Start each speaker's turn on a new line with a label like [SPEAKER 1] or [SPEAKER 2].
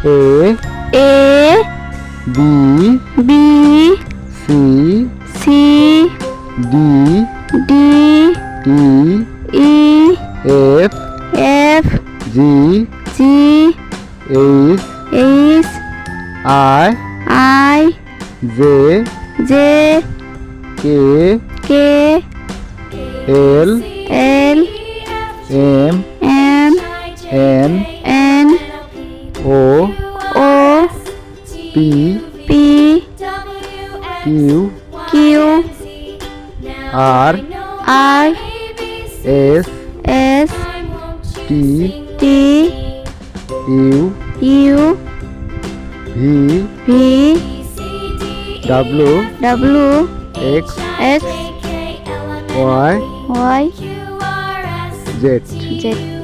[SPEAKER 1] A B C D E F G H I J K L M N O P Q R S T U V W X Y Z